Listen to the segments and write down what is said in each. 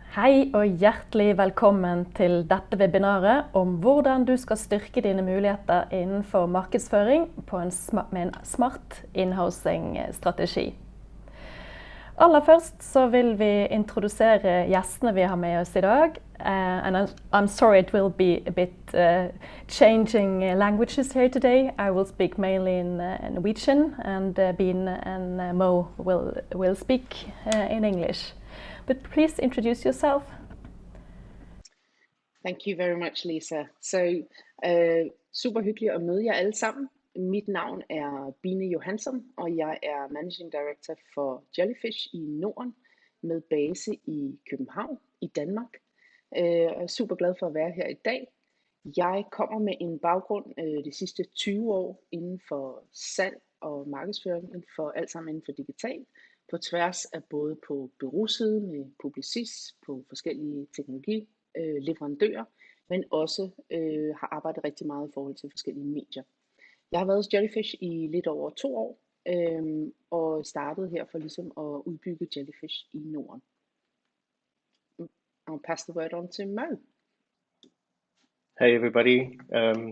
Hei og hjertelig velkommen til dette webinaret om hvordan du skal styrke dine muligheter innenfor markedsføring med en smart inhousing-strategi. Aller først så vil vi introdusere gjestene vi har med oss i dag. And I'm sorry it will be a bit changing languages here today. I will speak mainly in Norwegian and Dine and Mo will speak in English. But please introduce yourself. Thank you very much, Lisa. Super hyggeligt at møde jer alle sammen. Mit navn er Bine Johansson, og jeg er Managing Director for Jellyfish i Norden med base i København i Danmark. Jeg er super glad for at være her i dag. Jeg kommer med en baggrund de sidste 20 år inden for salg og markedsføring, alt sammen inden for digital, på tværs af både på bureausiden med Publicis, på forskellige teknologileverandører, men også har arbejdet rigtig meget i forhold til forskellige medier. Jeg har været hos Jellyfish i lidt over 2 år, og startede her for ligesom at udbygge Jellyfish i Norden. I'll pass the word on to Mo. Hey everybody,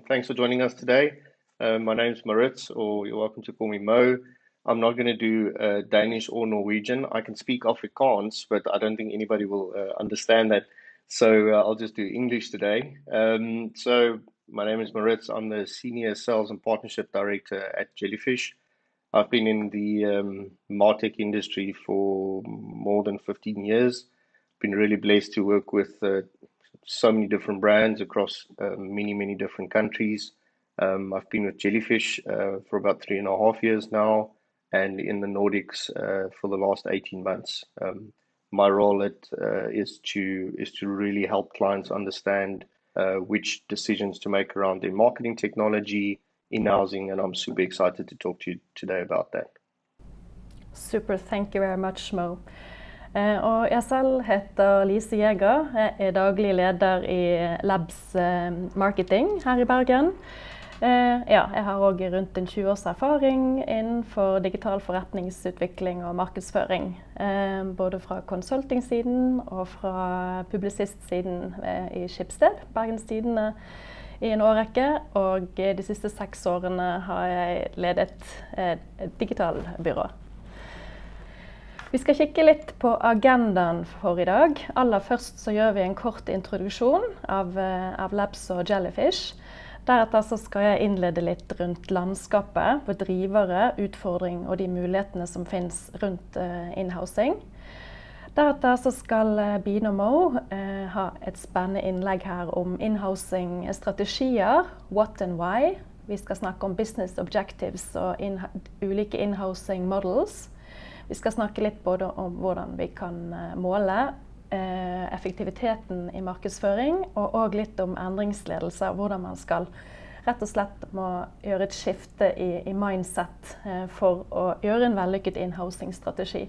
thanks for joining us today. My name's Maritz, or you're welcome to call me Mo. I'm not going to do Danish or Norwegian. I can speak Afrikaans, but I don't think anybody will understand that. So I'll just do English today. So my name is Maritz. I'm the Senior Sales and Partnership Director at Jellyfish. I've been in the MarTech industry for more than 15 years. Been really blessed to work with so many different brands across many different countries. I've been with Jellyfish for about 3.5 years now, and in the Nordics for the last 18 months. My role is to really help clients understand which decisions to make around their marketing technology, in-housing, and I'm super excited to talk to you today about that. Super, thank you very much, Mo. Og jeg selv heter Lise Jæger, jeg er daglig leder i Labs Marketing her i Bergen. Ja, jeg har også rundt en 20 års erfaring innenfor digital forretningsutvikling og markedsføring. Både fra consulting-siden og fra publicist-siden i Schibsted, Bergens Tidende, i en årrekke. Og de siste 6 årene har jeg ledet et digitalbyrå. Vi skal kikke litt på agendaen for i dag. Aller først så gjør vi en kort introduksjon av Labs og Jellyfish. Deretter så skal jeg innlede litt rundt landskapet, på drivere, utfordring og de mulighetene som finnes rundt inhousing. Deretter så skal Bine og Mo ha et spennende innlegg her om inhousing-strategier, what and why. Vi skal snakke om business objectives og ulike inhousing models. Vi skal snakke litt både om hvordan vi kan måle effektiviteten i markedsføring, og også litt om endringsledelse, hvordan man skal rett og slett må gjøre et skifte i mindset for å gjøre en vellykket inhousing-strategi.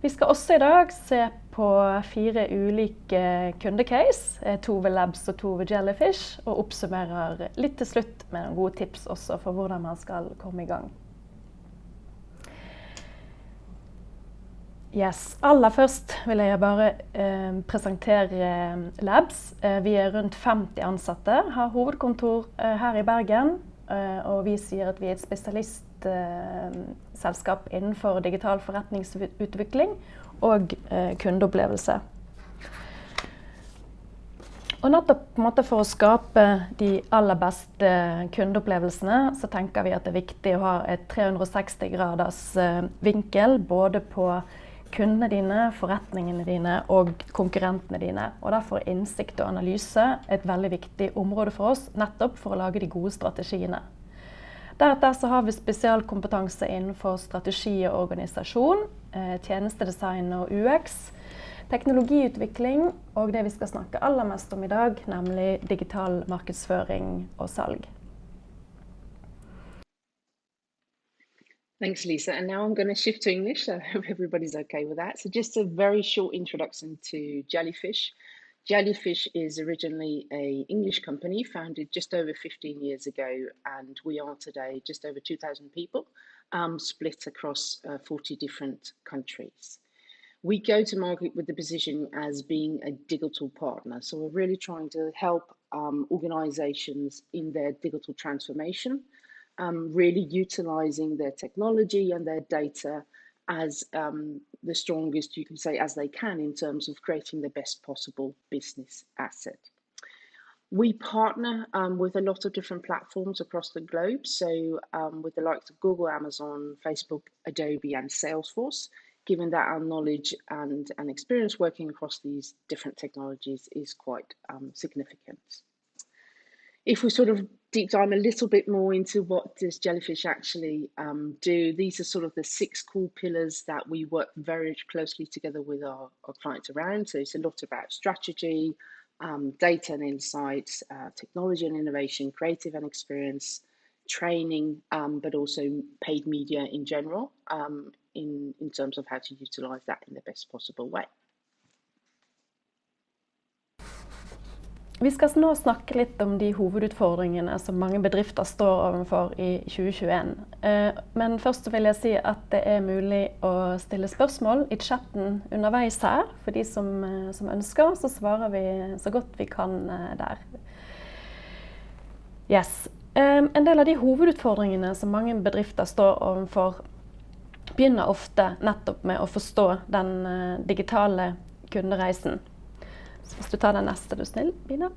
Vi skal også i dag se på 4 ulike kundecase, 2 ved Labs og 2 ved Jellyfish, og oppsummerer litt til slutt med noen gode tips også for hvordan man skal komme i gang. Yes, aller først vil jeg bare presentere Labs. Vi er rundt 50 ansatte, har hovedkontor her i Bergen, og vi sier at vi er et spesialistselskap innenfor digital forretningsutvikling og kundeopplevelse. Og nettopp på en måte for å skape de aller beste kundeopplevelsene, så tenker vi at det er viktig å ha et 360 graders vinkel, både på kundene dine, forretningene dine og konkurrentene dine. Og derfor er innsikt og analyse et veldig viktig område for oss, nettopp for å lage de gode strategiene. Deretter så har vi spesialkompetanse innenfor strategi og organisasjon, tjenestedesign og UX, teknologiutvikling og det vi skal snakke aller mest om i dag, nemlig digital markedsføring og salg. Thanks, Lisa. And now I'm going to shift to English. I hope everybody's okay with that. So just a very short introduction to Jellyfish. Jellyfish is originally an English company founded just over 15 years ago, and we are today just over 2,000 people, split across 40 different countries. we go to market with the position as being a digital partner. So we're really trying to help organizations in their digital transformation, really utilizing their technology and their data as the strongest, you can say, as they can in terms of creating the best possible business asset. We partner with a lot of different platforms across the globe. So with the likes of Google, Amazon, Facebook, Adobe, and Salesforce, given that our knowledge and experience working across these different technologies is quite significant. If we sort of deep dive a little bit more into what does Jellyfish actually do, these are sort of the 6 core pillars that we work very closely together with our clients around. So it's a lot about strategy, data and insights, technology and innovation, creative and experience, training, but also paid media in general, in terms of how to utilize that in the best possible way. Vi skal nå snakke litt om de hovedutfordringene som mange bedrifter står overfor i 2021. Men først vil jeg si at det er mulig å stille spørsmål i chatten underveis her. For de som ønsker, så svarer vi så godt vi kan der. Yes. En del av de hovedutfordringene som mange bedrifter står overfor, begynner ofte nettopp med å forstå den digitale kundereisen. Så hvis du tar den neste, du snill, Bina.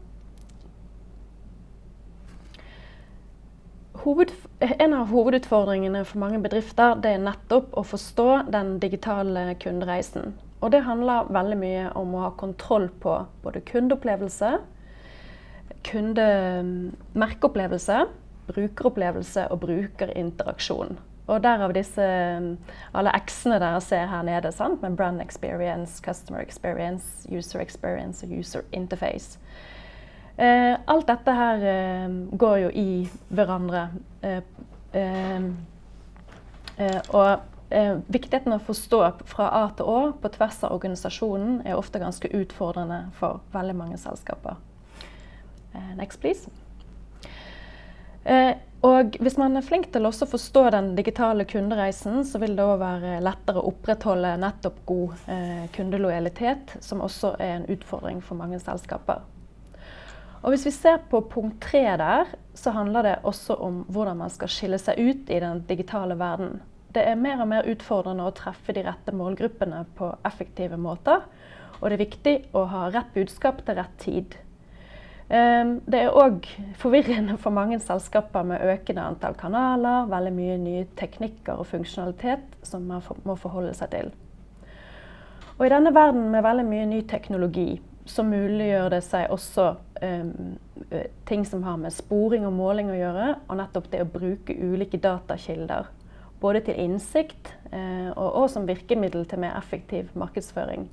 En av hovedutfordringene for mange bedrifter, det er nettopp å forstå den digitale kundereisen. Og det handler veldig mye om å ha kontroll på både kundeopplevelse, merkeopplevelse, brukeropplevelse og brukerinteraksjon. Og derav disse, alle X-ene dere ser her nede, sant? Med brand experience, customer experience, user experience og user interface. Alt dette her går jo i hverandre. Og viktigheten å forstå fra A til Å på tvers av organisasjonen er ofte ganske utfordrende for veldig mange selskaper. Next, please. Og hvis man er flink til også å forstå den digitale kundereisen, så vil det også være lettere å opprettholde nettopp god kundelojalitet, som også er en utfordring for mange selskaper. Og hvis vi ser på punkt 3 der, så handler det også om hvordan man skal skille seg ut i den digitale verden. Det er mer og mer utfordrende å treffe de rette målgruppene på effektive måter, og det er viktig å ha rett budskap til rett tid. Det er også forvirrende for mange selskaper med økende antall kanaler, veldig mye nye teknikker og funksjonalitet som man må forholde seg til. Og i denne verden med veldig mye ny teknologi, så muliggjør det seg også ting som har med sporing og måling å gjøre, og nettopp det å bruke ulike datakilder, både til innsikt og som virkemiddel til mer effektiv markedsføring.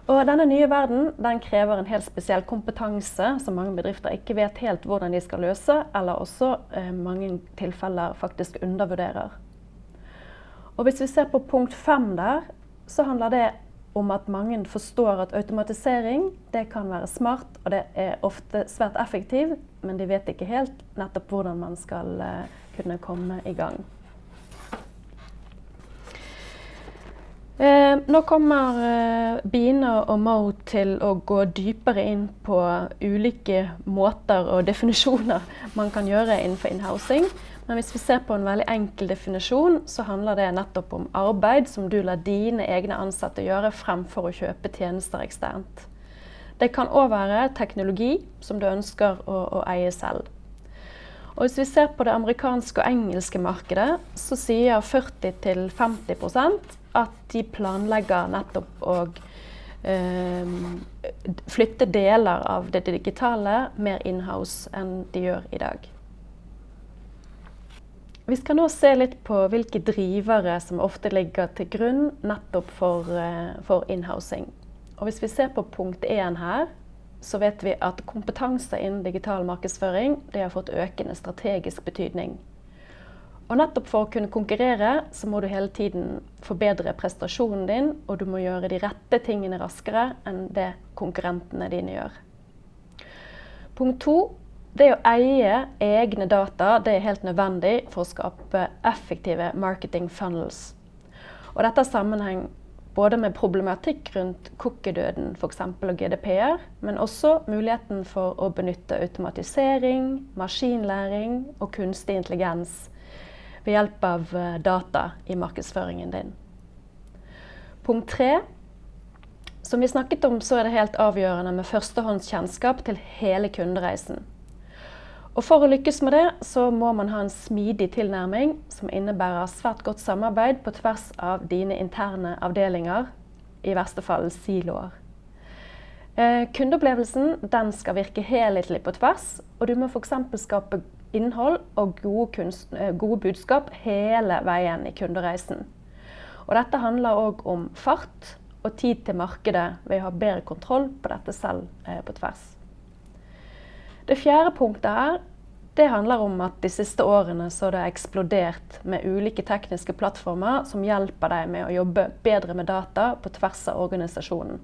Og denne nye verden, den krever en helt spesiell kompetanse som mange bedrifter ikke vet helt hvordan de skal løse, eller også mange tilfeller faktisk undervurderer. Og hvis vi ser på punkt 5 der, så handler det om at mange forstår at automatisering, det kan være smart, og det er ofte svært effektiv, men de vet ikke helt nettopp hvordan man skal kunne komme i gang. Nå kommer Bine og Mo til å gå dypere inn på ulike måter og definisjoner man kan gjøre innenfor inhousing. Men hvis vi ser på en veldig enkel definisjon, så handler det nettopp om arbeid som du lar dine egne ansatte gjøre fremfor å kjøpe tjenester eksternt. Det kan også være teknologi som du ønsker å eie selv. Og hvis vi ser på det amerikanske og engelske markedet, så sier 40-50% at de planlegger nettopp å flytte deler av det digitale mer in-house enn de gjør i dag. Vi skal nå se litt på hvilke drivere som ofte ligger til grunn nettopp for in-housing. Og hvis vi ser på punkt 1 her, så vet vi at kompetanse innen digital markedsføring det har fått økende strategisk betydning. Og nettopp for å kunne konkurrere, så må du hele tiden forbedre prestasjonen din, og du må gjøre de rette tingene raskere enn det konkurrentene dine gjør. Punkt 2, det å eie egne data, det er helt nødvendig for å skape effektive marketing funnels. Og dette har sammenheng både med problematikk rundt cookie-døden for eksempel og GDPR, men også muligheten for å benytte automatisering, maskinlæring og kunstig intelligens ved hjelp av data i markedsføringen din. Punkt 3. Som vi snakket om, så det helt avgjørende med førstehåndskjennskap til hele kundereisen. Og for å lykkes med det, så må man ha en smidig tilnærming som innebærer svært godt samarbeid på tvers av dine interne avdelinger, i verste fall siloer. Kundeopplevelsen, den skal virke helhetlig på tvers, og du må for eksempel skape innhold og gode budskap hele veien i kundereisen. Og dette handler også om fart og tid til markedet ved å ha bedre kontroll på dette selv på tvers. Det 4. punktet her, det handler om at de siste årene så det eksplodert med ulike tekniske plattformer som hjelper deg med å jobbe bedre med data på tvers av organisasjonen.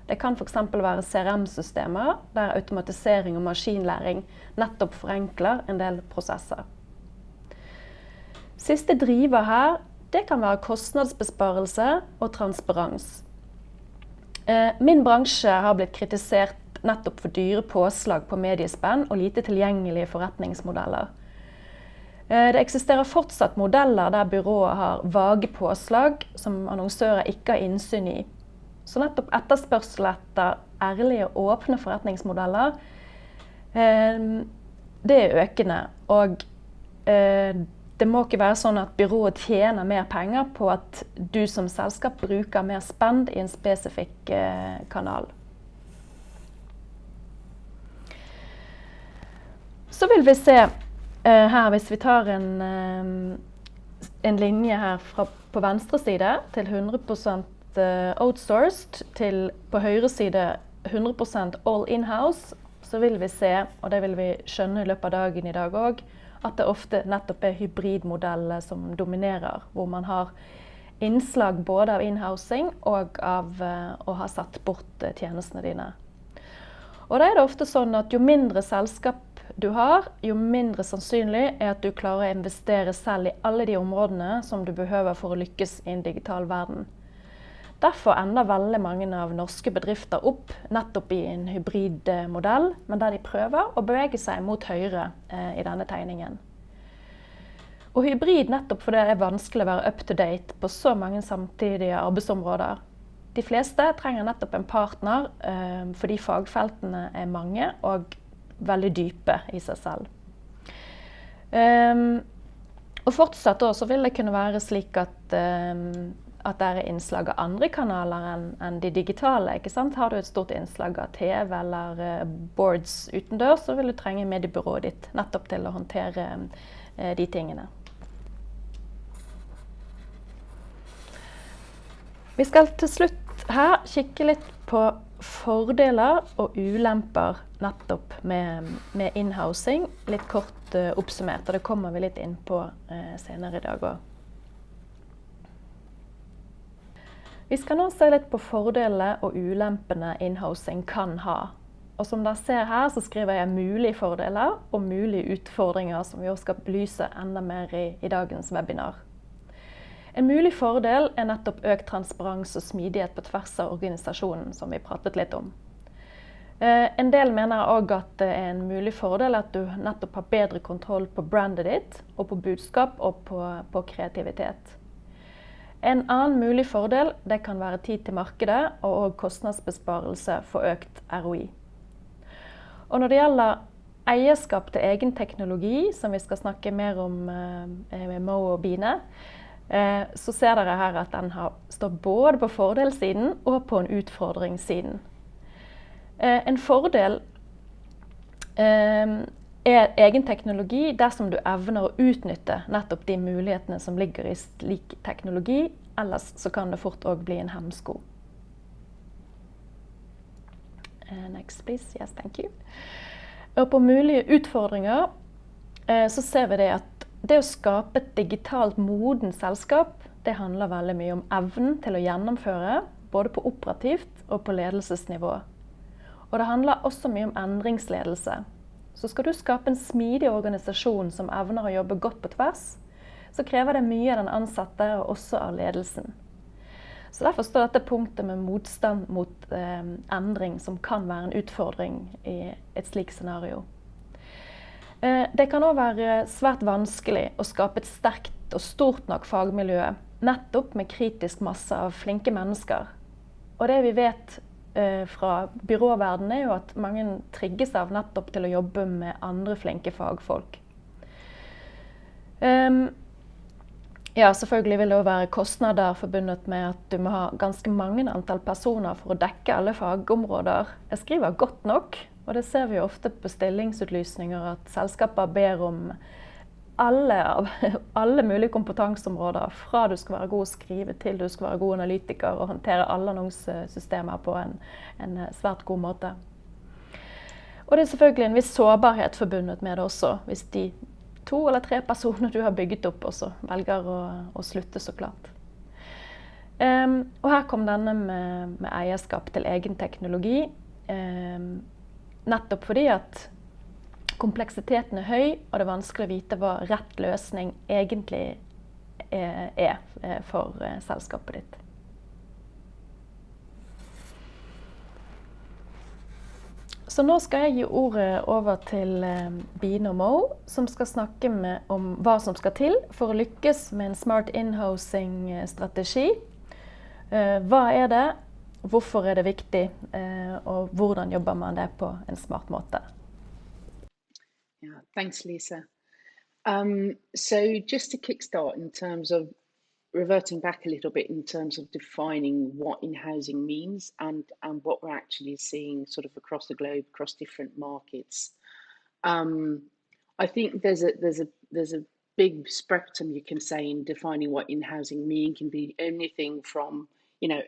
Det kan for eksempel være CRM-systemer der automatisering og maskinlæring nettopp forenkler en del prosesser. Siste driver her, det kan være kostnadsbesparelse og transparens. Min bransje har blitt kritisert nettopp for dyre påslag på mediespenn og lite tilgjengelige forretningsmodeller. Det eksisterer fortsatt modeller der byråer har vage påslag som annonsører ikke har innsyn i. Så nettopp etterspørsel etter ærlige og åpne forretningsmodeller, det økende. Og det må ikke være sånn at byrået tjener mer penger på at du som selskap bruker mer spend i en spesifikk kanal. Så vil vi se her, hvis vi tar en linje her på venstre side til 100% outsourced, til på høyre side 100% all in-house, så vil vi se, og det vil vi skjønne i løpet av dagen i dag også, at det ofte nettopp hybridmodeller som dominerer, hvor man har innslag både av inhousing og av å ha satt bort tjenestene dine. Og da det ofte sånn at jo mindre selskap du har, jo mindre sannsynlig at du klarer å investere selv i alle de områdene som du behøver for å lykkes i en digital verden. Derfor ender veldig mange av norske bedrifter opp nettopp i en hybridmodell, men der de prøver å bevege seg mot høyre i denne tegningen. Og hybrid nettopp fordi det vanskelig å være up to date på så mange samtidige arbeidsområder. De fleste trenger nettopp en partner fordi fagfeltene mange og veldig dype i seg selv. Og fortsatt så vil det kunne være slik at det innslag av andre kanaler enn de digitale, ikke sant? Har du et stort innslag av TV eller boards utendørs, så vil du trenge mediebyrået ditt nettopp til å håndtere de tingene. Vi skal til slutt her kikke litt på fordeler og ulemper nettopp med inhousing, litt kort oppsummert, og det kommer vi litt inn på senere i dag også. Vi skal nå se litt på fordelene og ulempene inhousing kan ha. Og som dere ser her, så skriver jeg mulige fordeler og mulige utfordringer som vi også skal belyse enda mer i dagens webinar. En mulig fordel nettopp økt transparens og smidighet på tvers av organisasjonen, som vi pratet litt om. En del mener også at det en mulig fordel at du nettopp har bedre kontroll på brandet ditt, og på budskap og på kreativitet. En annen mulig fordel det kan være tid til markedet og kostnadsbesparelse for økt ROI. Og når det gjelder eierskap til egen teknologi, som vi skal snakke mer om med Mo og Bine, så ser dere her at den står både på fordelssiden og på en utfordringssiden. En fordel egen teknologi dersom du evner å utnytte nettopp de mulighetene som ligger i slik teknologi, ellers så kan det fort også bli en hemsko. Next please, yes, thank you. Og på mulige utfordringer så ser vi det at det å skape et digitalt moden selskap, det handler veldig mye om evnen til å gjennomføre, både på operativt og på ledelsesnivå. Og det handler også mye om endringsledelse. Så skal du skape en smidig organisasjon som evner å jobbe godt på tvers, så krever det mye av den ansatte og også av ledelsen. Så derfor står dette punktet med motstand mot endring, som kan være en utfordring i et slikt scenario. Det kan også være svært vanskelig å skape et sterkt og stort nok fagmiljø, nettopp med kritisk masse av flinke mennesker. Og det vi vet fra byråverdenen er jo at mange trigges av nettopp til å jobbe med andre flinke fagfolk. Ja, selvfølgelig vil det også være kostnader forbundet med at du må ha ganske mange antall personer for å dekke alle fagområder. Jeg skriver godt nok, og det ser vi ofte på stillingsutlysninger at selskaper ber om alle mulige kompetanseområder, fra du skal være god å skrive til du skal være god analytiker og håndtere alle annonsesystemer på en svært god måte. Og det er selvfølgelig en viss sårbarhet forbundet med det også, hvis de 2 eller 3 personer du har bygget opp også velger å slutte, så klart. Og her kom denne med eierskap til egen teknologi, nettopp fordi at kompleksiteten er høy, og det er vanskelig å vite hva rett løsning egentlig er for selskapet ditt. Så nå skal jeg gi ordet over til Bine og Mo, som skal snakke om hva som skal til for å lykkes med en smart inhousing-strategi. Hva er det, hvorfor er det viktig, og hvordan jobber man det på en smart måte? Yeah, thanks, Lisa. So just to kickstart in terms of reverting back a little bit in terms of defining what in-housing means and what we're actually seeing sort of across the globe, across different markets. I think there's a big spectrum, you can say, in defining what in-housing means. It can be anything from,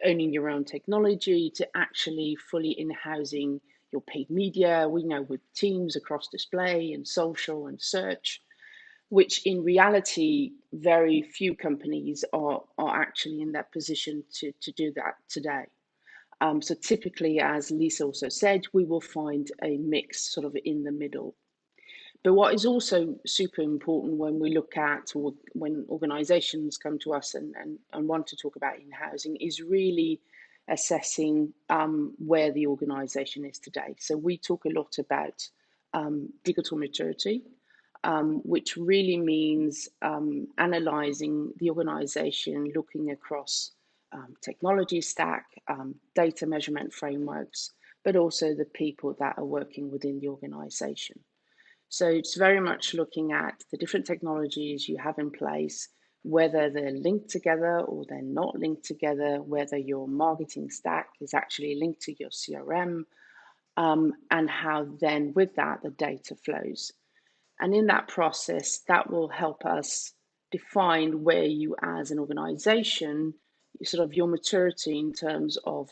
owning your own technology to actually fully in-housing your paid media, we know, with teams across display and social and search, which in reality, very few companies are actually in that position to do that today. So typically, as Lisa also said, we will find a mix sort of in the middle. But what is also super important when we look at, or when organizations come to us and want to talk about in-housing, is really assessing where the organization is today. So we talk a lot about digital maturity, which really means analyzing the organization, looking across technology stack, data measurement frameworks, but also the people that are working within the organization. So it's very much looking at the different technologies you have in place, whether they're linked together or they're not linked together, whether your marketing stack is actually linked to your CRM, and how then with that the data flows. And in that process, that will help us define where you as an organization, sort of your maturity in terms of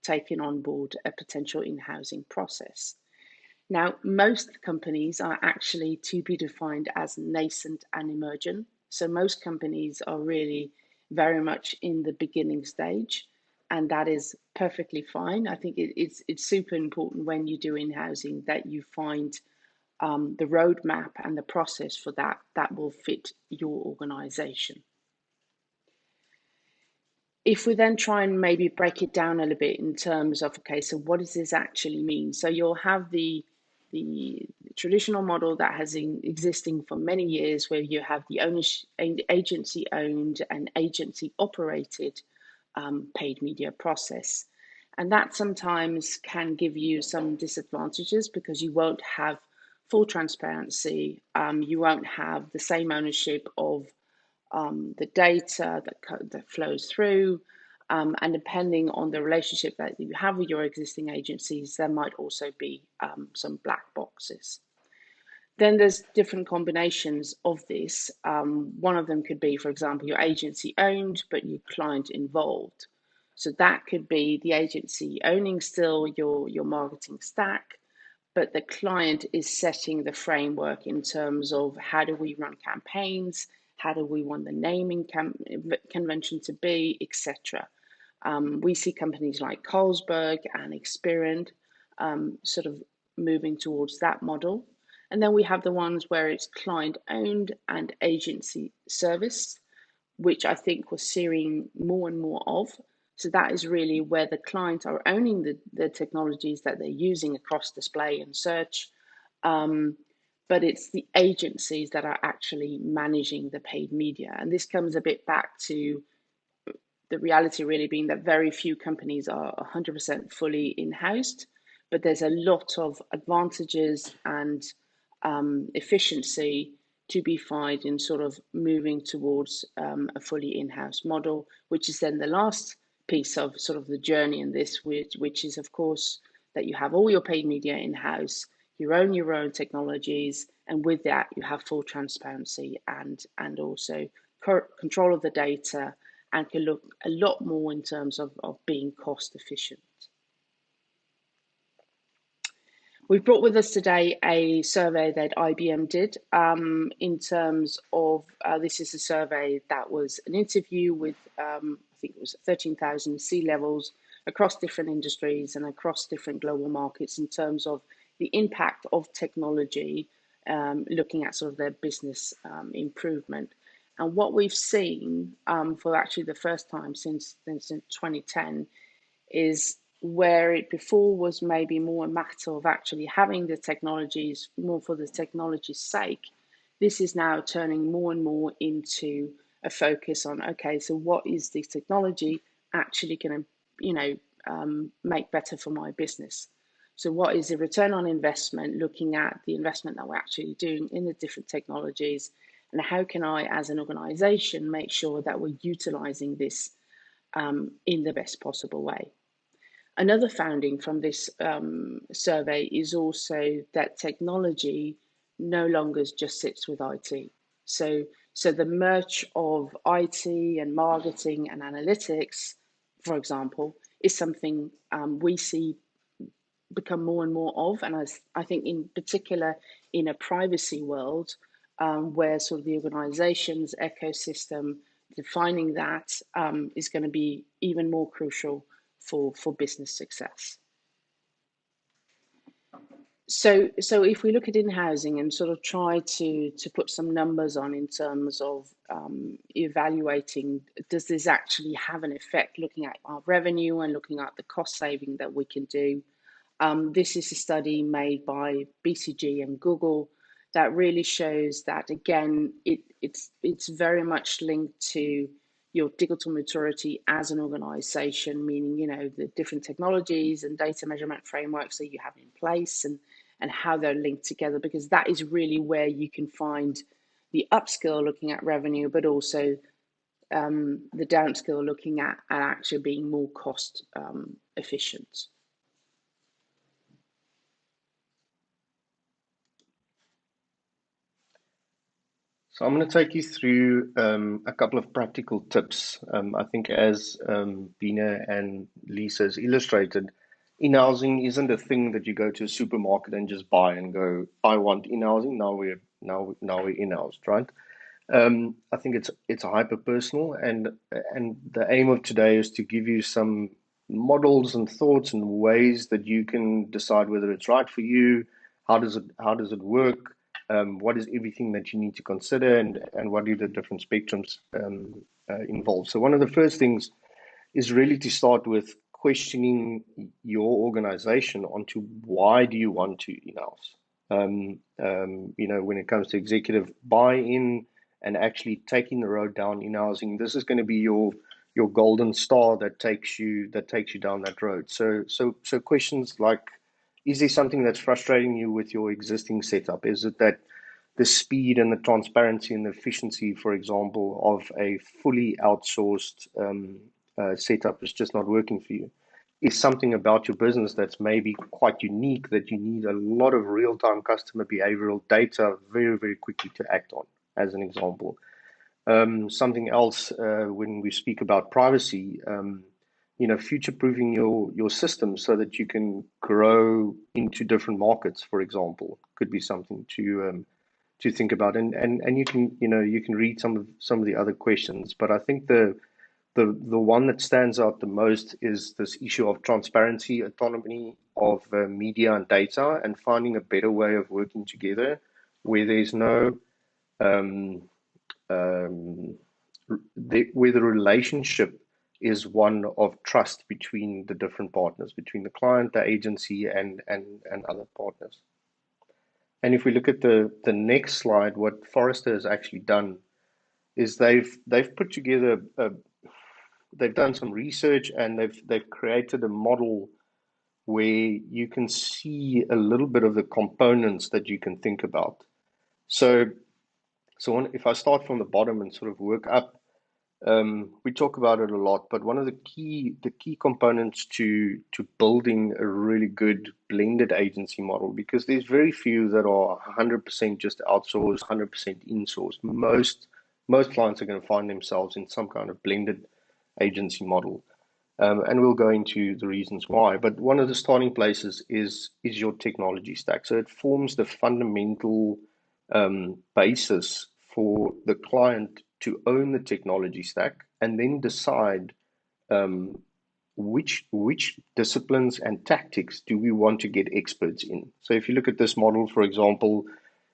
taking on board a potential in-housing process. Now, most companies are actually to be defined as nascent and emergent. So most companies are really very much in the beginning stage, and that is perfectly fine. I think it's super important when you do in-housing that you find the roadmap and the process for that will fit your organization. If we then try and maybe break it down a little bit in terms of, okay, so what does this actually mean? So you'll have the traditional model that has been existing for many years, where you have the agency owned and agency operated paid media process. And that sometimes can give you some disadvantages because you won't have full transparency. You won't have the same ownership of the data that flows through. And depending on the relationship that you have with your existing agencies, there might also be some black boxes. Then there's different combinations of this. One of them could be, for example, your agency owned, but your client involved. So that could be the agency owning still your marketing stack, but the client is setting the framework in terms of how do we run campaigns, how do we want the naming convention to be, etc. We see companies like Carlsberg and Experian sort of moving towards that model. And then we have the ones where it's client owned and agency serviced, which I think we're seeing more and more of. So that is really where the clients are owning the technologies that they're using across display and search. But it's the agencies that are actually managing the paid media. And this comes a bit back to the reality really being that very few companies are 100% fully in-housed, but there's a lot of advantages and efficiency to be found in sort of moving towards a fully in-house model, which is then the last piece of sort of the journey in this, which is of course that you have all your paid media in-house, you own your own technologies, and with that you have full transparency and also control of the data, and can look a lot more in terms of being cost efficient. We've brought with us today a survey that IBM did in terms of, this is a survey that was an interview with, I think it was 13,000 C-levels across different industries and across different global markets in terms of the impact of technology, looking at sort of their business improvement. And what we've seen for actually the first time since 2010 is where it before was maybe more a matter of actually having the technologies more for the technology's sake. This is now turning more and more into a focus on, okay, so what is this technology actually going to, make better for my business? So what is the return on investment, looking at the investment that we're actually doing in the different technologies, and how can I, as an organization, make sure that we're utilizing this in the best possible way? Another finding from this survey is also that technology no longer just sits with IT. So the merge of IT and marketing and analytics, for example, is something we see become more and more of. And I think in particular in a privacy world, where sort of the organization's ecosystem, defining that is going to be even more crucial for business success. So if we look at in-housing and sort of try to put some numbers on in terms of evaluating, does this actually have an effect, looking at our revenue and looking at the cost saving that we can do? This is a study made by BCG and Google that really shows that, again, it's very much linked to your digital maturity as an organization, meaning, the different technologies and data measurement frameworks that you have in place and how they're linked together, because that is really where you can find the upskill looking at revenue, but also the downskill looking at actually being more cost efficient. So I'm going to take you through a couple of practical tips. I think as Bina and Lisa has illustrated, in-housing isn't a thing that you go to a supermarket and just buy and go, I want in-housing, now we're in-housed, right? I think it's hyper personal, and the aim of today is to give you some models and thoughts and ways that you can decide whether it's right for you. How does it work? What is everything that you need to consider, and what are the different spectrums involved? So one of the first things is really to start with questioning your organization onto why do you want to in-house. When it comes to executive buy-in and actually taking the road down in-housing, this is going to be your golden star that takes you down that road. So questions like, is there something that's frustrating you with your existing setup? Is it that the speed and the transparency and the efficiency, for example, of a fully outsourced setup is just not working for you? Is something about your business that's maybe quite unique that you need a lot of real-time customer behavioral data very, very quickly to act on, as an example? Something else, when we speak about privacy, future-proofing your system so that you can grow into different markets, for example, could be something to think about. And you can read some of the other questions, but I think the one that stands out the most is this issue of transparency, autonomy of media and data, and finding a better way of working together where there's no where the relationship is one of trust between the different partners, between the client, the agency, and other partners. And if we look at the next slide, what Forrester has actually done is they've put together they've done some research, and they've created a model where you can see a little bit of the components that you can think about. So if I start from the bottom and sort of work up, we talk about it a lot, but one of the key components to building a really good blended agency model, because there's very few that are 100% just outsourced, 100% insourced. Most clients are going to find themselves in some kind of blended agency model. And we'll go into the reasons why. But one of the starting places is your technology stack. So it forms the fundamental basis for the client to own the technology stack, and then decide which disciplines and tactics do we want to get experts in. So if you look at this model, for example,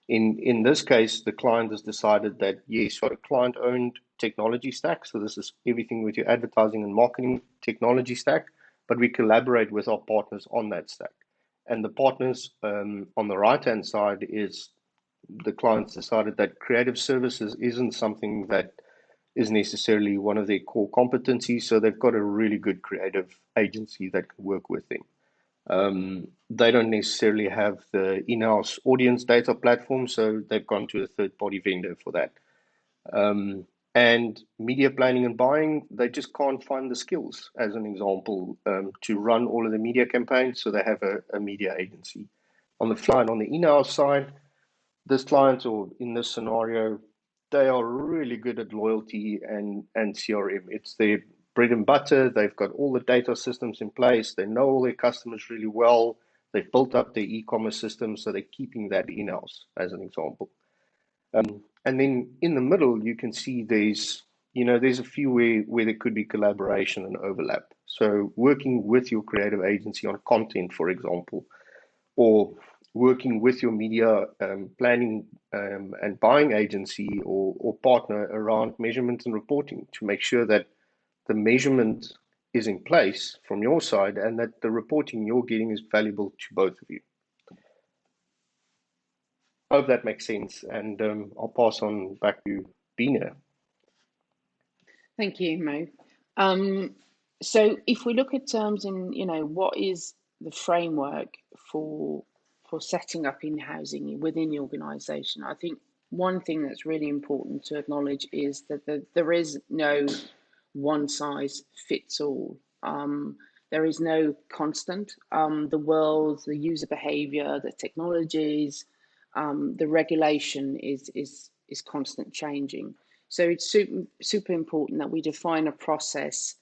in this case, the client has decided that, yes, you've got a client-owned technology stack. So this is everything with your advertising and marketing technology stack, but we collaborate with our partners on that stack. And the partners on the right-hand side is the clients decided that creative services isn't something that is necessarily one of their core competencies. So they've got a really good creative agency that can work with them. They don't necessarily have the in-house audience data platform, so they've gone to a third-party vendor for that. And media planning and buying, they just can't find the skills, as an example, to run all of the media campaigns, so they have a media agency. On the fly, on the in-house side, this client, or in this scenario, they are really good at loyalty and CRM. It's their bread and butter. They've got all the data systems in place. They know all their customers really well. They've built up their e-commerce system, so they're keeping that in-house, as an example. And then in the middle, you can see there's a few where there could be collaboration and overlap. So working with your creative agency on content, for example, or working with your media planning and buying agency or partner around measurement and reporting to make sure that the measurement is in place from your side and that the reporting you're getting is valuable to both of you. I hope that makes sense, and I'll pass on back to Dine. Thank you, Mo. So if we look at terms in, what is the framework for setting up in-housing within the organisation, I think one thing that's really important to acknowledge is that there is no one size fits all. There is no constant. The world, the user behaviour, the technologies, the regulation is constant changing. So it's super important that we define a process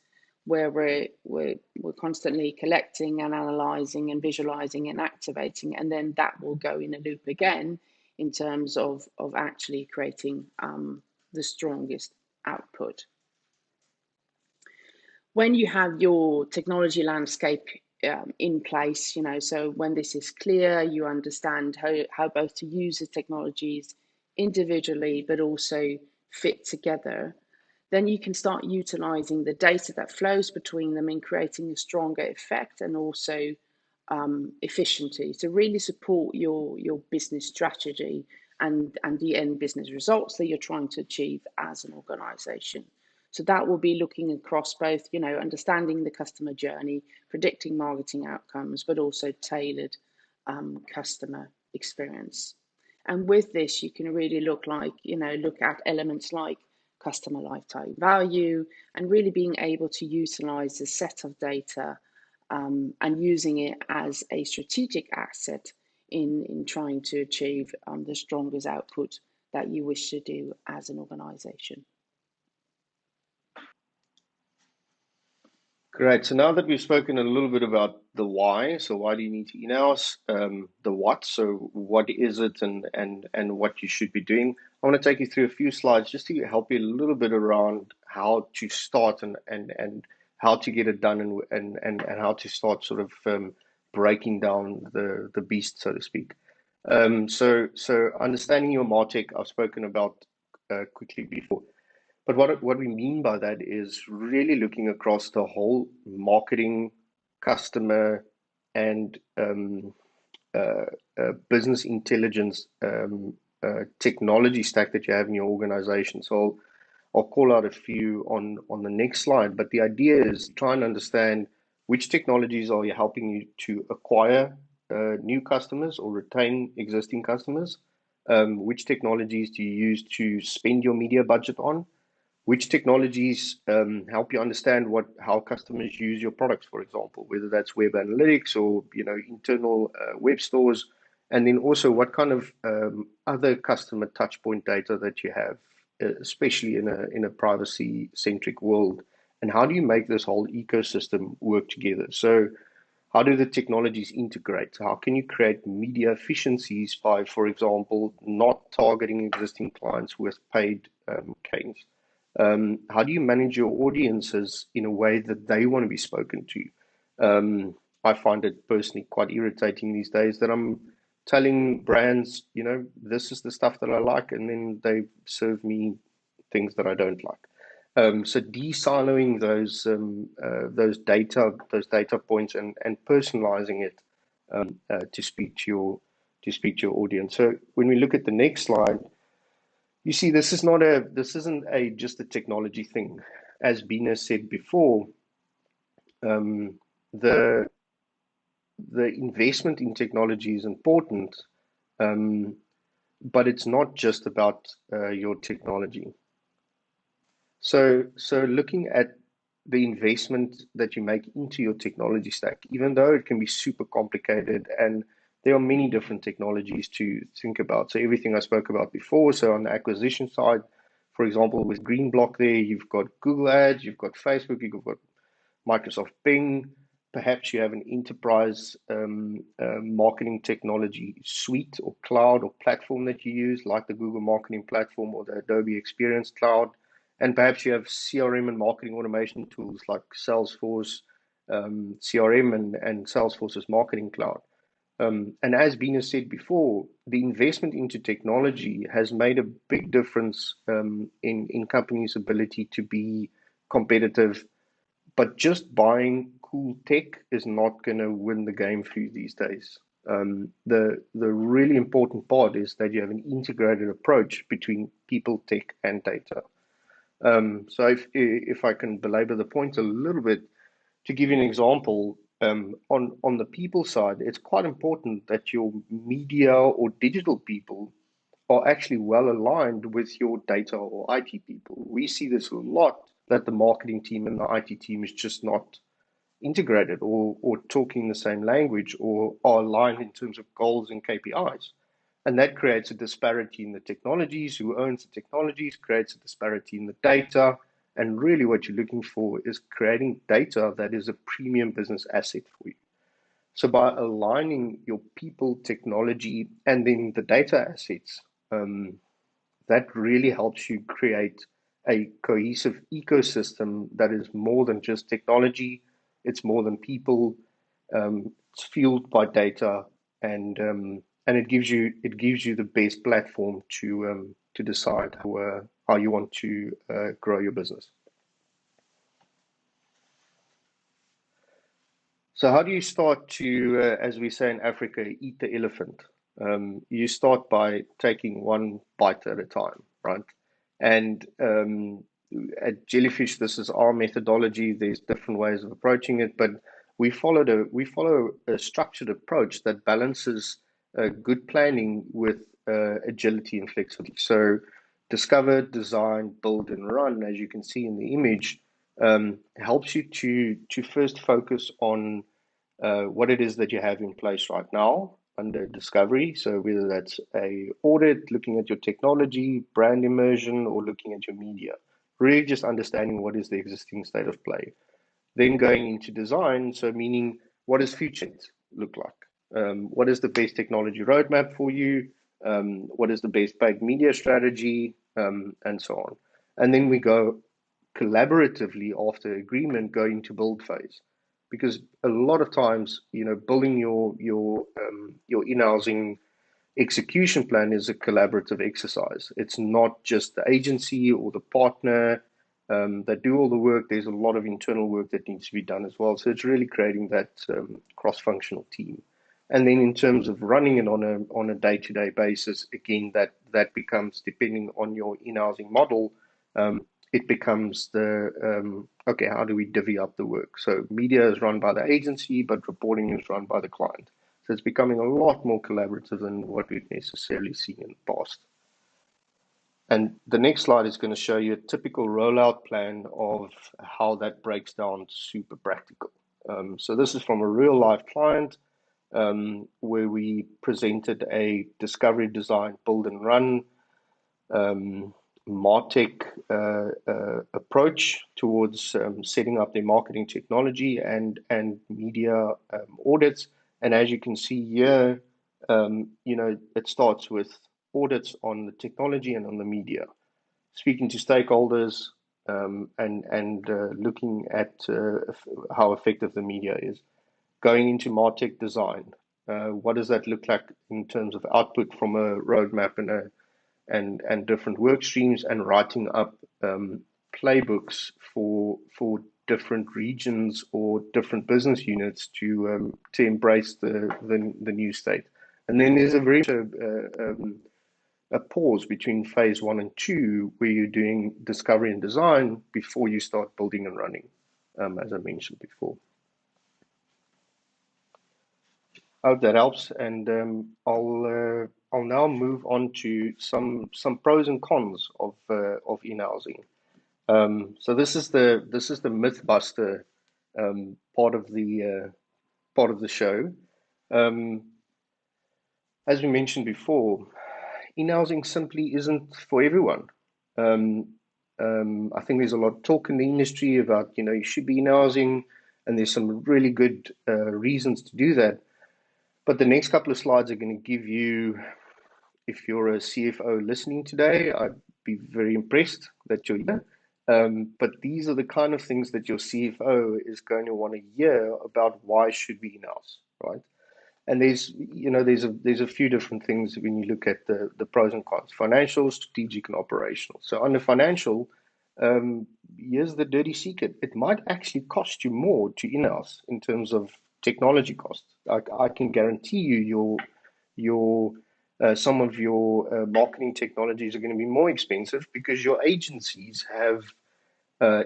where we're constantly collecting and analysing and visualising and activating, and then that will go in a loop again in terms of actually creating the strongest output. When you have your technology landscape in place, so when this is clear, you understand how both to use the technologies individually but also fit together, then you can start utilizing the data that flows between them in creating a stronger effect and also efficiency to really support your business strategy and the end business results that you're trying to achieve as an organization. So that will be looking across both, understanding the customer journey, predicting marketing outcomes, but also tailored customer experience. And with this, you can really look at elements like customer lifetime value and really being able to utilize a set of data and using it as a strategic asset in trying to achieve the strongest output that you wish to do as an organization. Great. So now that we've spoken a little bit about the why, so why do you need to in-house, the what, so what is it and what you should be doing. I want to take you through a few slides just to help you a little bit around how to start and how to get it done and how to start sort of breaking down the beast, so to speak. So understanding your MarTech, I've spoken about quickly before. But what we mean by that is really looking across the whole marketing, customer, and business intelligence technology stack that you have in your organization. So I'll call out a few on the next slide, but the idea is try and understand which technologies are you helping you to acquire new customers or retain existing customers. Which technologies do you use to spend your media budget on? Which technologies help you understand how customers use your products, for example, whether that's web analytics or internal web stores, and then also what kind of other customer touchpoint data that you have, especially in a privacy-centric world, and how do you make this whole ecosystem work together? So how do the technologies integrate? How can you create media efficiencies by, for example, not targeting existing clients with paid campaigns? How do you manage your audiences in a way that they want to be spoken to? I find it personally quite irritating these days that I'm telling brands, this is the stuff that I like, and then they serve me things that I don't like. So de-siloing those data points and personalizing it to speak to your audience. So when we look at the next slide, you see, this isn't just a technology thing. As Bina said before, the investment in technology is important, but it's not just about your technology. So looking at the investment that you make into your technology stack, even though it can be super complicated and there are many different technologies to think about. So everything I spoke about before, so on the acquisition side, for example, with Greenblock there, you've got Google Ads, you've got Facebook, you've got Microsoft Bing, perhaps you have an enterprise marketing technology suite or cloud or platform that you use, like the Google Marketing Platform or the Adobe Experience Cloud. And perhaps you have CRM and marketing automation tools like Salesforce, CRM and Salesforce's Marketing Cloud. And as Bina said before, the investment into technology has made a big difference in companies' ability to be competitive. But just buying cool tech is not going to win the game for you these days. The really important part is that you have an integrated approach between people, tech, and data. So if I can belabor the point a little bit, to give you an example, on the people side, it's quite important that your media or digital people are actually well aligned with your data or IT people. We see this a lot, that the marketing team and the IT team is just not integrated or talking the same language or are aligned in terms of goals and KPIs. And that creates a disparity in the technologies. Who owns the technologies creates a disparity in the data. And really what you're looking for is creating data that is a premium business asset for you. So by aligning your people, technology, and then the data assets, that really helps you create a cohesive ecosystem that is more than just technology. It's more than people. It's fueled by data, and it gives you the best platform to decide how you want to grow your business. So how do you start to, as we say in Africa, eat the elephant? You start by taking one bite at a time, right? And at Jellyfish, this is our methodology. There's different ways of approaching it, but we follow a structured approach that balances good planning with agility and flexibility. So discover, design, build, and run, as you can see in the image, helps you to first focus on what it is that you have in place right now under discovery. So whether that's a audit, looking at your technology, brand immersion, or looking at your media, really just understanding what is the existing state of play. Then going into design, so meaning what does future look like? What is the best technology roadmap for you? What is the best paid media strategy? And so on. And then we go collaboratively after agreement, go into build phase. Because a lot of times, building your in-housing execution plan is a collaborative exercise. It's not just the agency or the partner that do all the work. There's a lot of internal work that needs to be done as well. So it's really creating that cross-functional team. And then in terms of running it on a day-to-day basis, again, that becomes, depending on your in-housing model, it becomes the, okay, how do we divvy up the work? So media is run by the agency, but reporting is run by the client. So it's becoming a lot more collaborative than what we've necessarily seen in the past. And the next slide is going to show you a typical rollout plan of how that breaks down super practical. So this is from a real life client where we presented a discovery, design, build and run MarTech approach towards setting up their marketing technology and media audits. And as you can see here, it starts with audits on the technology and on the media, speaking to stakeholders and looking at how effective the media is. Going into MarTech design, what does that look like in terms of output from a roadmap and different work streams, and writing up playbooks for different regions or different business units to embrace the new state. And then there's a pause between phase 1 and 2 where you're doing discovery and design before you start building and running, as I mentioned before. I hope that helps, and I'll now move on to some pros and cons of in-housing. So this is the myth buster part of the show. As we mentioned before, in-housing simply isn't for everyone. I think there's a lot of talk in the industry about, you should be in-housing, and there's some really good reasons to do that. But the next couple of slides are going to give you, if you're a CFO listening today, I'd be very impressed that you're here. But these are the kind of things that your CFO is going to want to hear about why should we in-house, right? And there's a few different things when you look at the pros and cons: financial, strategic, and operational. So under financial, here's the dirty secret: it might actually cost you more to in-house in terms of technology costs. I can guarantee you some of your marketing technologies are going to be more expensive because your agencies have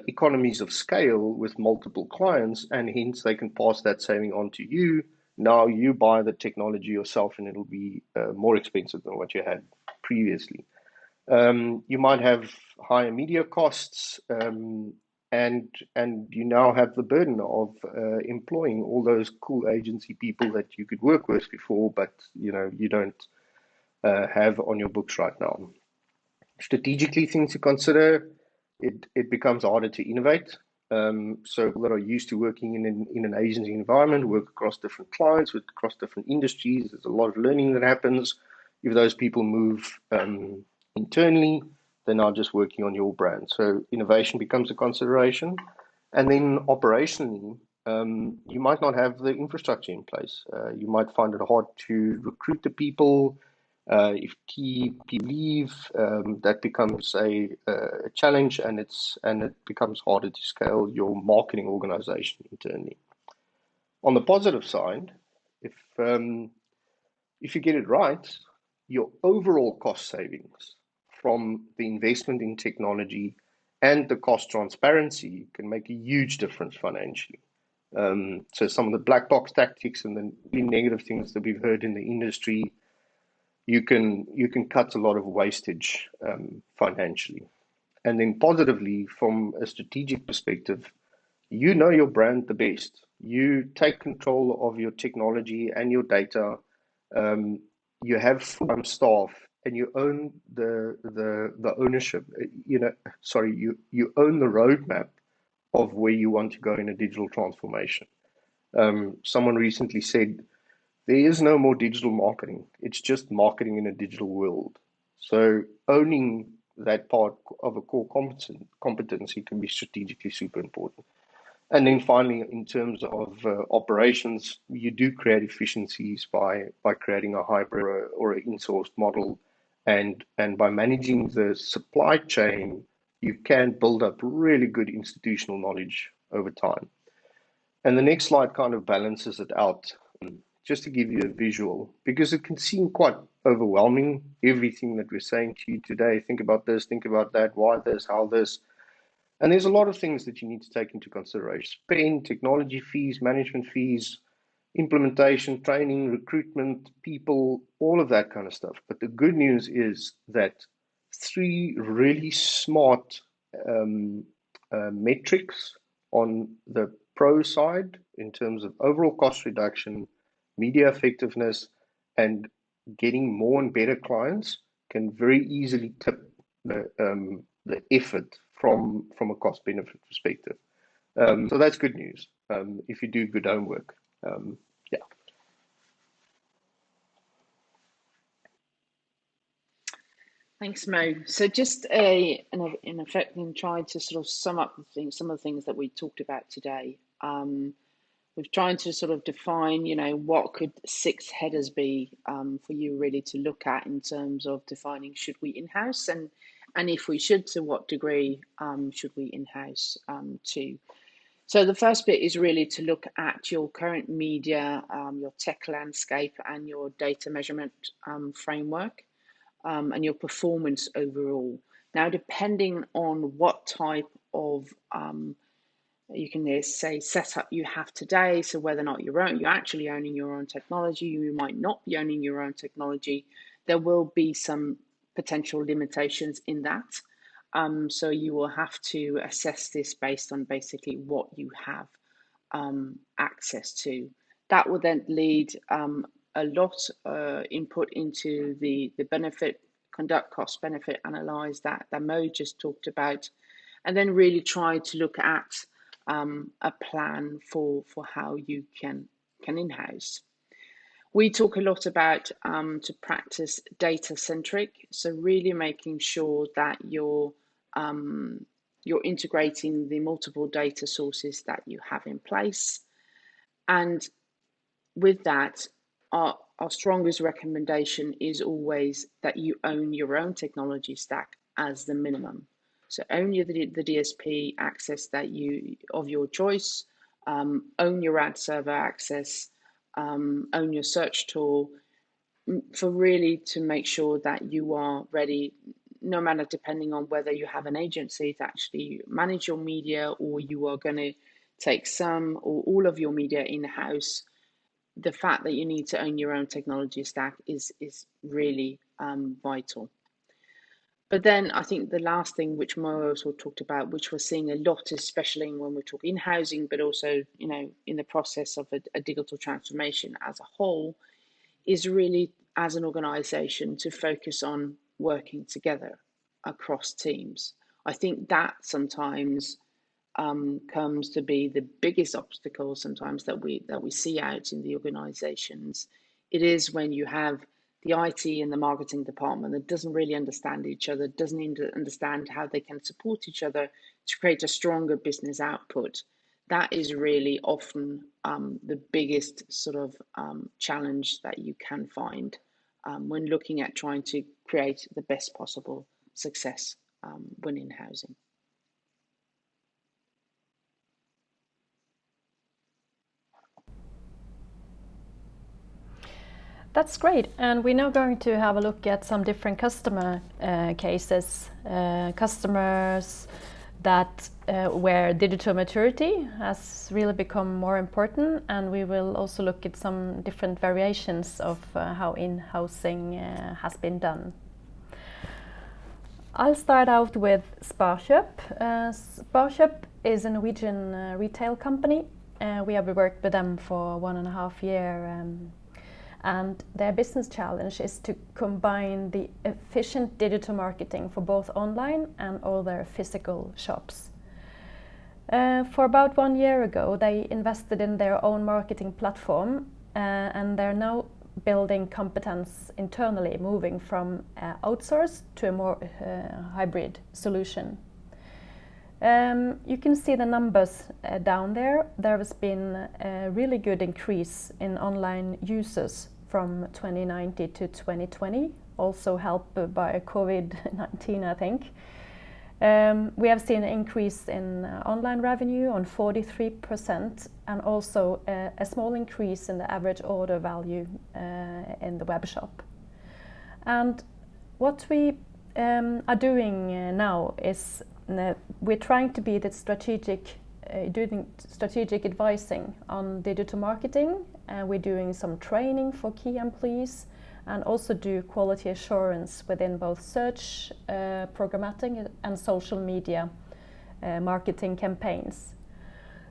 economies of scale with multiple clients, and hence they can pass that saving on to you. Now you buy the technology yourself, and it'll be more expensive than what you had previously. You might have higher media costs, and you now have the burden of employing all those cool agency people that you could work with before, but you don't have on your books right now. Strategically, things to consider: it becomes harder to innovate. So people that are used to working in an agency environment work across different clients, work across different industries. There's a lot of learning that happens. If those people move internally, they're now just working on your brand. So innovation becomes a consideration. And then operationally, you might not have the infrastructure in place. You might find it hard to recruit the people. If key people leave, that becomes a challenge, and it becomes harder to scale your marketing organization internally. On the positive side, if you get it right, your overall cost savings from the investment in technology and the cost transparency can make a huge difference financially. So some of the black box tactics and the really negative things that we've heard in the industry, you can cut a lot of wastage financially. And then positively, from a strategic perspective, you know your brand the best. You take control of your technology and your data. You have full-time staff, and you own the ownership. You own the roadmap of where you want to go in a digital transformation. Someone recently said, there is no more digital marketing. It's just marketing in a digital world. So owning that part of a core competency can be strategically super important. And then finally, in terms of operations, you do create efficiencies by creating a hybrid or an in-sourced model, and by managing the supply chain, you can build up really good institutional knowledge over time. And the next slide kind of balances it out, just to give you a visual, because it can seem quite overwhelming, everything that we're saying to you today. Think about this, think about that, why this, how this. And there's a lot of things that you need to take into consideration. Spend, technology fees, management fees, implementation, training, recruitment, people, all of that kind of stuff. But the good news is that 3 really smart metrics on the pro side in terms of overall cost reduction, media effectiveness, and getting more and better clients can very easily tip the effort from a cost benefit perspective. So that's good news if you do good homework. Yeah. Thanks, Mo. So just in effect, in trying to sort of sum up some of the things that we talked about today, we've tried to sort of define, what could 6 headers be for you really to look at in terms of defining should we in-house, and if we should, to what degree should we in-house too. So the first bit is really to look at your current media, your tech landscape, and your data measurement framework, and your performance overall. Now, depending on what type of you can say setup you have today, so whether or not you're actually owning your own technology, you might not be owning your own technology, there will be some potential limitations in that. So you will have to assess this based on basically what you have access to. That will then lead a lot input into the benefit, conduct cost benefit analyze that Mo just talked about, and then really try to look at a plan for how you can in-house. We talk a lot about to practice data centric, so really making sure that you're integrating the multiple data sources that you have in place, and with that, our strongest recommendation is always that you own your own technology stack as the minimum. So own the DSP access that of your choice, own your ad server access, own your search tool, for really to make sure that you are ready, no matter depending on whether you have an agency to actually manage your media, or you are going to take some or all of your media in-house. The fact that you need to own your own technology stack is really vital. But then I think the last thing which Mo also talked about, which we're seeing a lot, especially when we talk in-housing, but also in the process of a digital transformation as a whole, is really as an organization to focus on working together across teams. I think that sometimes comes to be the biggest obstacle sometimes that we see out in the organizations. It is when you have the IT and the marketing department that doesn't really understand each other, doesn't understand how they can support each other to create a stronger business output. That is really often the biggest sort of challenge that you can find when looking at trying to create the best possible success when in-housing. That's great, and we're now going to have a look at some different customer cases, customers that where digital maturity has really become more important, and we will also look at some different variations of how in-housing has been done. I'll start out with Sparkjøp. Sparkjøp is a Norwegian retail company. We have worked with them for 1.5 years. And their business challenge is to combine the efficient digital marketing for both online and all their physical shops. For about 1 year ago, they invested in their own marketing platform, and they're now building competence internally, moving from outsourced to a more hybrid solution. You can see the numbers down there. There has been a really good increase in online users from 2019 to 2020, also helped by COVID-19, I think. We have seen an increase in online revenue on 43% and also a small increase in the average order value in the web shop. And what we are doing now is we're trying to be the doing strategic advising on digital marketing, and we're doing some training for key employees and also do quality assurance within both search, programmatic and social media marketing campaigns.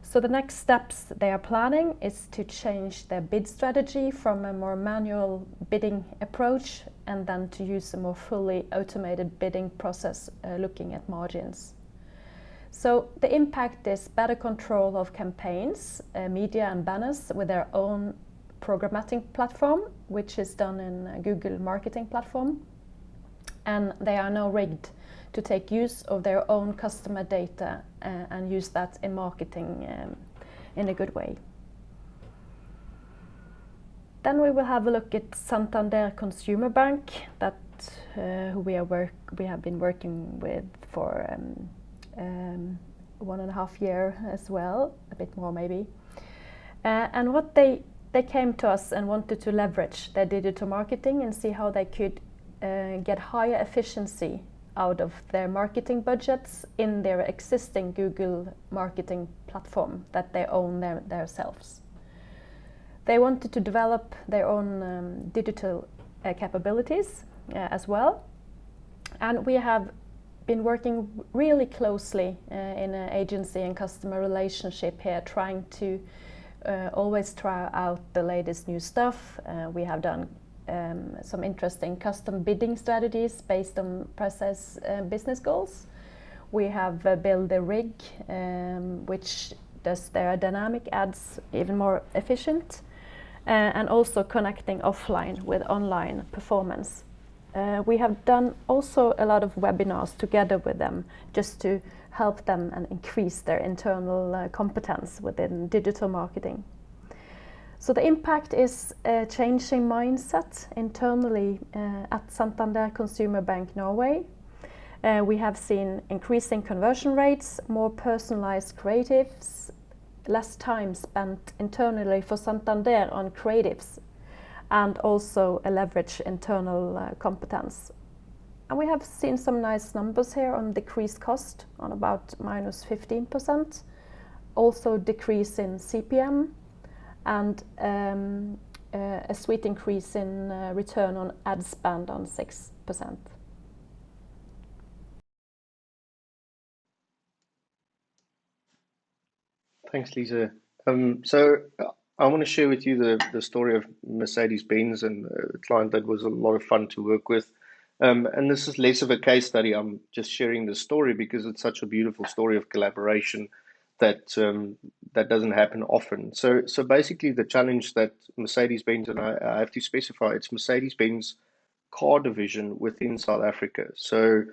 So the next steps they are planning is to change their bid strategy from a more manual bidding approach and then to use a more fully automated bidding process looking at margins. So the impact is better control of campaigns, media and banners with their own programmatic platform, which is done in Google Marketing Platform. And they are now rigged to take use of their own customer data and use that in marketing in a good way. Then we will have a look at Santander Consumer Bank, that who we have been working with for 1.5 years as well, a bit more maybe. And what they came to us and wanted to leverage their digital marketing and see how they could get higher efficiency out of their marketing budgets in their existing Google Marketing Platform that they own themselves. They wanted to develop their own digital capabilities as well. And we have been working really closely in an agency and customer relationship here, trying to always try out the latest new stuff. We have done some interesting custom bidding strategies based on precise business goals. We have built a rig which does their dynamic ads even more efficient, and also connecting offline with online performance. We have done also a lot of webinars together with them just to help them and increase their internal competence within digital marketing. So the impact is a changing mindset internally at Santander Consumer Bank Norway. We have seen increasing conversion rates, more personalized creatives, less time spent internally for Santander on creatives, and also a leverage internal competence. And we have seen some nice numbers here on decreased cost on about -15%, also decrease in CPM, and a sweet increase in return on ad spend on 6%. Thanks, Lisa. So I want to share with you the story of Mercedes-Benz and a client that was a lot of fun to work with. And this is less of a case study. I'm just sharing the story because it's such a beautiful story of collaboration that doesn't happen often. So basically the challenge that Mercedes-Benz, and I have to specify, it's Mercedes-Benz car division within South Africa. So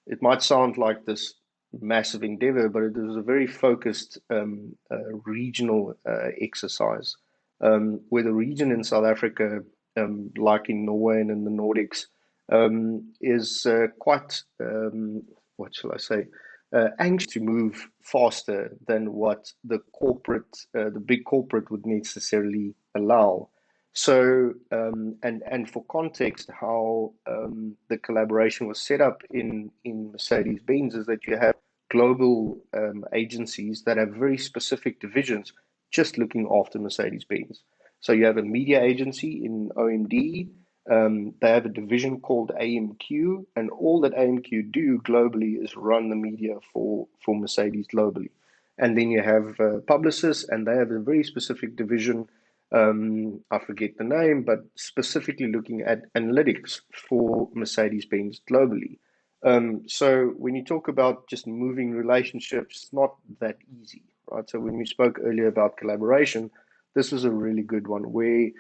it might sound like this massive endeavor, but it is a very focused regional exercise, where the region in South Africa, like in Norway and in the Nordics, is quite, what shall I say, anxious to move faster than what the big corporate would necessarily allow. So, and for context, how the collaboration was set up in Mercedes-Benz is that you have global agencies that have very specific divisions just looking after Mercedes-Benz. So you have a media agency in OMD. They have a division called AMQ, and all that AMQ do globally is run the media for Mercedes globally. And then you have publicists, and they have a very specific division, I forget the name, but specifically looking at analytics for Mercedes-Benz globally. So when you talk about just moving relationships, it's not that easy, right? So when we spoke earlier about collaboration, this was a really good one where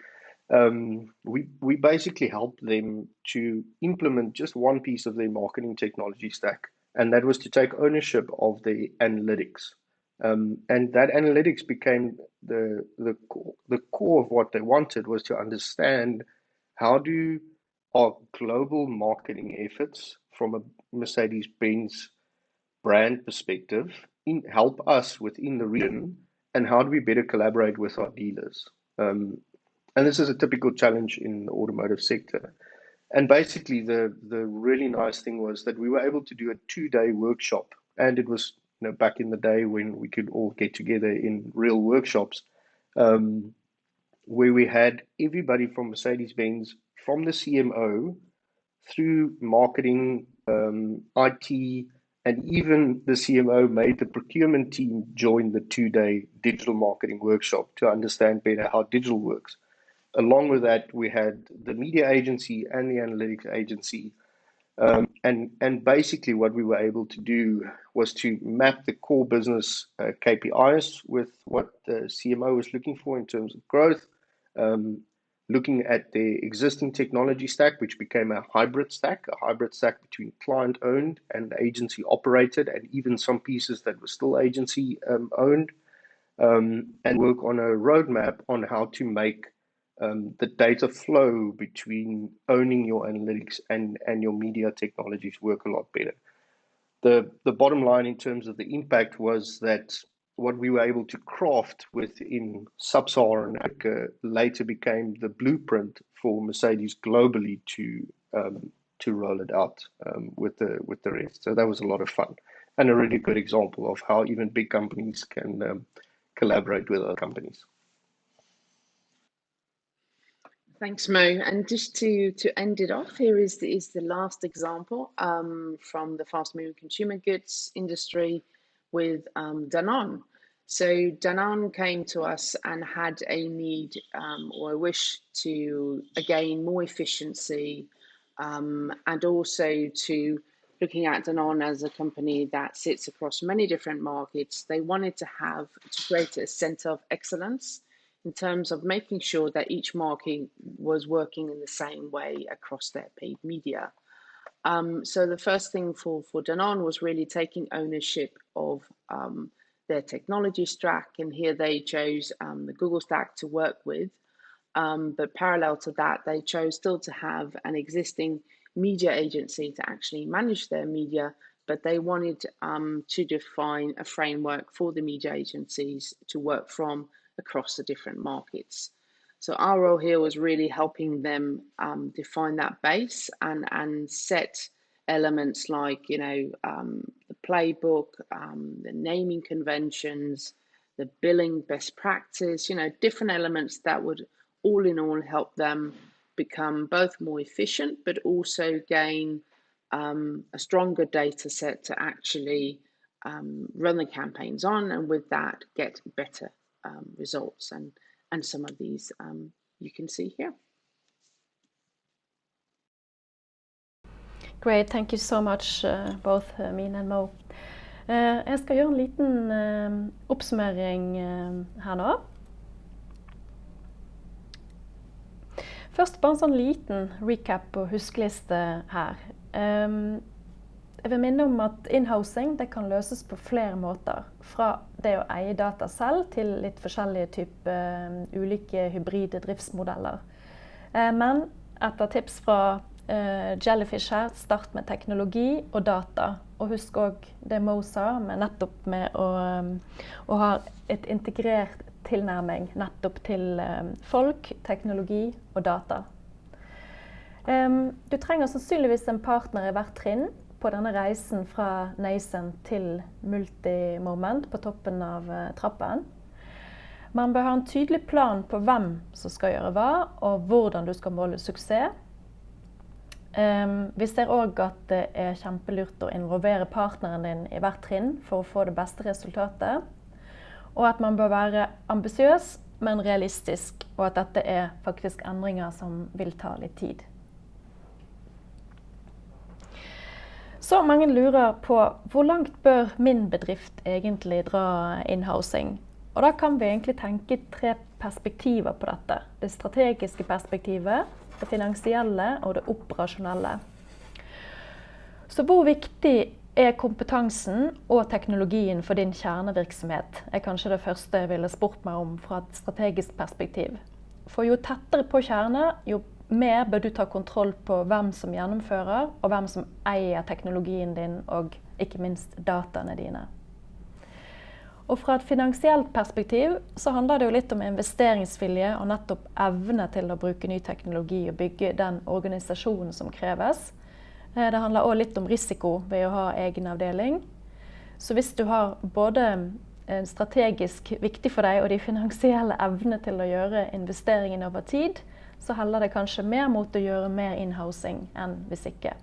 we basically helped them to implement just one piece of their marketing technology stack and that was to take ownership of the analytics. And that analytics became the core of what they wanted, was to understand how do our global marketing efforts from a Mercedes-Benz brand perspective help us within the region, and how do we better collaborate with our dealers? And this is a typical challenge in the automotive sector. And basically, the really nice thing was that we were able to do a 2-day workshop, and it was back in the day when we could all get together in real workshops, where we had everybody from Mercedes-Benz, from the CMO through marketing, IT, and even the CMO made the procurement team join the 2-day digital marketing workshop to understand better how digital works. Along with that, we had the media agency and the analytics agency. And basically what we were able to do was to map the core business KPIs with what the CMO was looking for in terms of growth, looking at the existing technology stack, which became a hybrid stack between client-owned and agency-operated, and even some pieces that were still agency-owned, and work on a roadmap on how to make the data flow between owning your analytics and your media technologies work a lot better. The bottom line in terms of the impact was that what we were able to craft within sub-Saharan Africa later became the blueprint for Mercedes globally to roll it out with the rest. So that was a lot of fun, and a really good example of how even big companies can collaborate with other companies. Thanks, Mo. And just to end it off, here is the last example from the fast-moving consumer goods industry with Danone. So Danone came to us and had a need or a wish to gain more efficiency, and also to looking at Danone as a company that sits across many different markets. They wanted to create a center of excellence in terms of making sure that each market was working in the same way across their paid media. So the first thing for Danone was really taking ownership of their technology stack, and here they chose the Google stack to work with. But parallel to that, they chose still to have an existing media agency to actually manage their media, but they wanted to define a framework for the media agencies to work from across the different markets. So our role here was really helping them define that base and set elements like, the playbook, the naming conventions, the billing best practice, different elements that would all in all help them become both more efficient, but also gain a stronger data set to actually run the campaigns on, and with that get better results. And some of these you can see here. Great, thank you so much, both Min and Mo. Jeg skal gjøre en liten oppsummering her nå. Først bare en sånn liten recap og huskeliste her. Jeg vil minne om at inhousing det kan løses på flere måter. Fra det å eie data selv til litt forskjellige typer ulike hybride driftsmodeller. Men etter tips fra Jellyfish her, start med teknologi og data. Og husk også det Mo sa, med nettopp med å ha et integrert tilnærming nettopp til folk, teknologi og data. Du trenger sannsynligvis en partner i hvert trinn på denne reisen fra nascent til multimoment på toppen av trappen. Man bør ha en tydelig plan på hvem som skal gjøre hva, og hvordan du skal måle suksess. Vi ser også at det er kjempelurt å involvere partneren din i hvert trinn for å få det beste resultatet. Og at man bør være ambisiøs, men realistisk, og at dette er faktisk endringer som vil ta litt tid. Så mange lurer på hvor langt bør min bedrift egentlig dra inhousing? Og da kan vi egentlig tenke 3 perspektiver på dette. Det strategiske perspektivet, det finansielle og det operasjonelle. Så hvor viktig kompetansen og teknologien for din kjernevirksomhet? Er kanskje det første jeg ville spurt meg om fra et strategisk perspektiv. For jo tettere på kjerne, jo mer bør du ta kontroll på hvem som gjennomfører, og hvem som eier teknologien din, og ikke minst dataene dine. Og fra et finansielt perspektiv så handler det jo litt om investeringsvilje og nettopp evne til å bruke ny teknologi og bygge den organisasjonen som kreves. Det handler også litt om risiko ved å ha egen avdeling. Så hvis du har både strategisk viktig for deg og de finansielle evne til å gjøre investeringen over tid, så heller det kanskje mer mot å gjøre mer inhousing enn hvis ikke.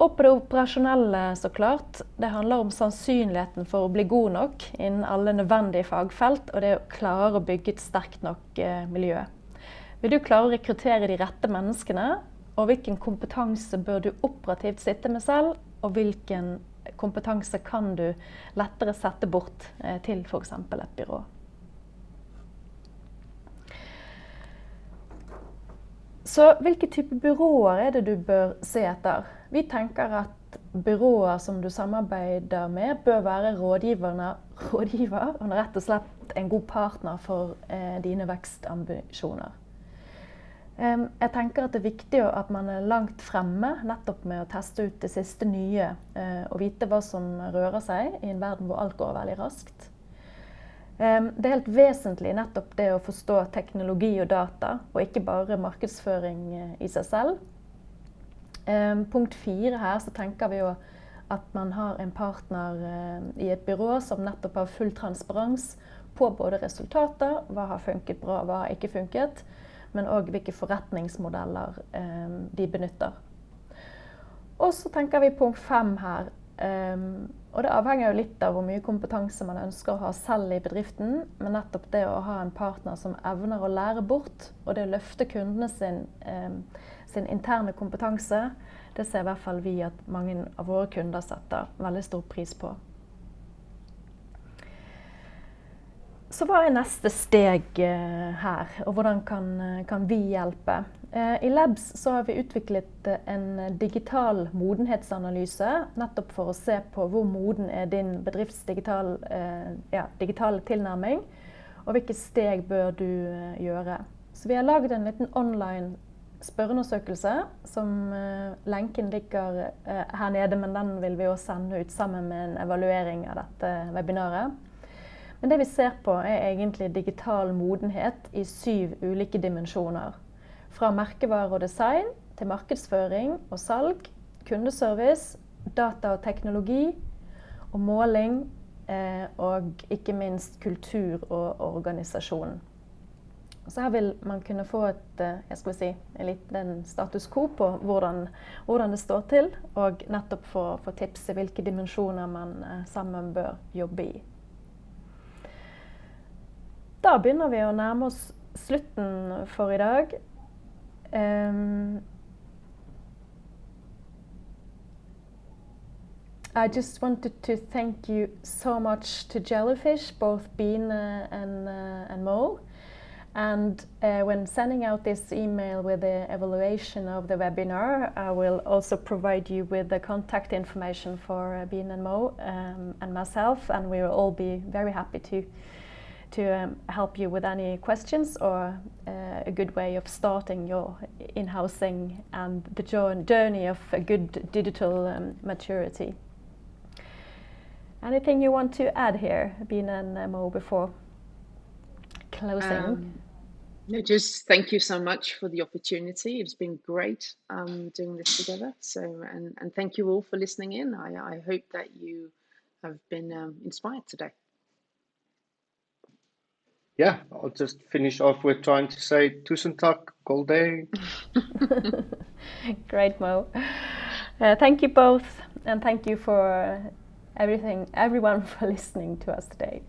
Og på det operasjonelle så klart, det handler om sannsynligheten for å bli god nok innen alle nødvendige fagfelt, og det å klare å bygge et sterkt nok miljø. Vil du klare å rekruttere de rette menneskene, og hvilken kompetanse bør du operativt sitte med selv, og hvilken kompetanse kan du lettere sette bort til for eksempel et byrå. Så hvilke type byråer er det du bør se etter? Vi tenker at byråer som du samarbeider med bør være rådgiver og rett og slett en god partner for dine vekstambisjoner. Jeg tenker at det er viktig at man er langt fremme nettopp med å teste ut det siste nye og vite hva som rører seg i en verden hvor alt går veldig raskt. Det er helt vesentlig nettopp det å forstå teknologi og data, og ikke bare markedsføring i seg selv. Punkt 4 her så tenker vi jo at man har en partner i et byrå som nettopp har full transparens på både resultater, hva har funket bra, hva har ikke funket, men også hvilke forretningsmodeller de benytter. Og så tenker vi punkt 5 her, og det avhenger jo litt av hvor mye kompetanse man ønsker å ha selv i bedriften, men nettopp det å ha en partner som evner å lære bort, og det å løfte kundene sin interne kompetanse, det ser i hvert fall vi at mange av våre kunder setter veldig stor pris på. Så hva er neste steg her, og hvordan kan vi hjelpe? I Labs så har vi utviklet en digital modenhetsanalyse, nettopp for å se på hvor moden er din bedrifts digitale tilnærming, og hvilke steg bør du gjøre. Så vi har laget en liten online spørreundersøkelse, som lenken ligger her nede, men den vil vi også sende ut sammen med en evaluering av dette webinaret. Men det vi ser på er egentlig digital modenhet i 7 ulike dimensjoner. Fra merkevare og design til markedsføring og salg, kundeservice, data og teknologi, og måling, og ikke minst kultur og organisasjon. Så her vil man kunne få en liten status quo på hvordan det står til, og nettopp få tips i hvilke dimensjoner man sammen bør jobbe i. Da begynner vi å nærme oss slutten for i dag. I just wanted to thank you so much to Jellyfish, both Dine and Mo. And when sending out this email with the evaluation of the webinar, I will also provide you with the contact information for Dine and Mo and myself, and we will all be very happy to help you with any questions or a good way of starting your in-housing and the journey of a good digital maturity. Anything you want to add here, Dine and Mo, before closing? No, just thank you so much for the opportunity. It's been great doing this together. So, and thank you all for listening in. I hope that you have been inspired today. Yeah, I'll just finish off with trying to say tusen takk, god day. Great, Mo. Thank you both, and thank you for everyone for listening to us today.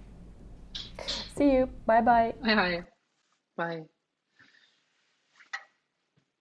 See you. Bye-bye. Bye. Bye.